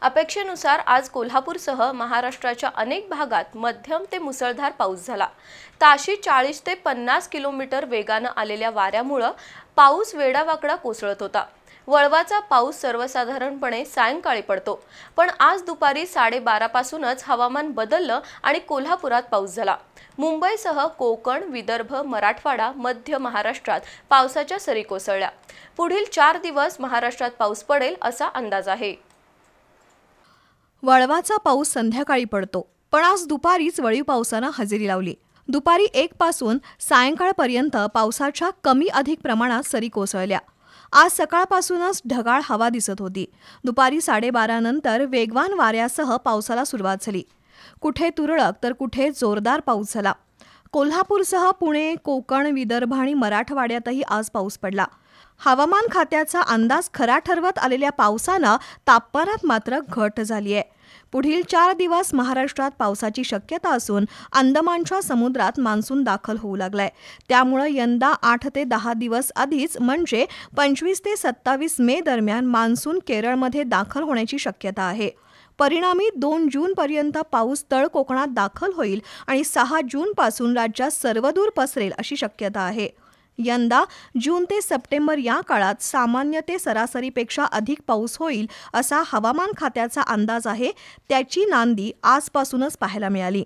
अपेक्षेनुसार आज कोल्हापूरसह महाराष्ट्राच्या अनेक भागात मध्यम ते मुसळधार पाऊस झाला। ताशी 40 ते 50 किलोमीटर वेगानं आलेल्या वाऱ्यामुळे पाऊस वेडावाकडा कोसळत होता। वळवाचा पाऊस सर्वसाधारणपणे सायंकाळी पडतो, पण आज दुपारी 12:30 पासूनच हवामान बदललं आणि कोल्हापुरात पाऊस झाला। मुंबईसह कोकण, विदर्भ, मराठवाडा, मध्य महाराष्ट्रात पावसाच्या सरी कोसळल्या। पुढील 4 दिवस महाराष्ट्रात पाऊस पडेल असा अंदाज आहे। वळवाचा पाऊस संध्याकाळी पडतो, पण आज दुपारीच वळीव पावसानं हजेरी लावली। दुपारी 1 पासून सायंकाळपर्यंत पावसाच्या कमी अधिक प्रमाणात सरी कोसळल्या। आज सकाळपासूनच ढगाळ हवा दिसत होती। दुपारी 12:30 नंतर वेगवान वाऱ्यासह पावसाला सुरुवात झाली। कुठे तुरळक तर कुठे जोरदार पाऊस झाला। कोल्हापूरसह पुणे, कोकण, विदर्भ आणि मराठवाड्यातही आज पाऊस पडला। हवामान खात्याचा अंदाज खरा ठरवत आलेल्या पावसानं तापमानात मात्र घट झाली आहे। पुढील 4 दिवस महाराष्ट्रात पावसाची शक्यता असून अंदमानच्या समुद्रात मान्सून दाखल होऊ लागलाय। त्यामुळे यंदा 8 ते 10 दिवस आधीच म्हणजे 25 ते 27 मे दरम्यान मान्सून केरळमध्ये दाखल होण्याची शक्यता आहे। परिणामी 2 जूनपर्यंत पाऊस तळ कोकणात दाखल होईल आणि 6 जूनपासून राज्यात सर्वदूर पसरेल अशी शक्यता आहे। यंदा जून ते सप्टेंबर या काळात सामान्य ते सरासरीपेक्षा अधिक पाऊस होईल असा हवामान खात्याचा अंदाज आहे। त्याची नांदी आजपासूनच पाहायला मिळाली।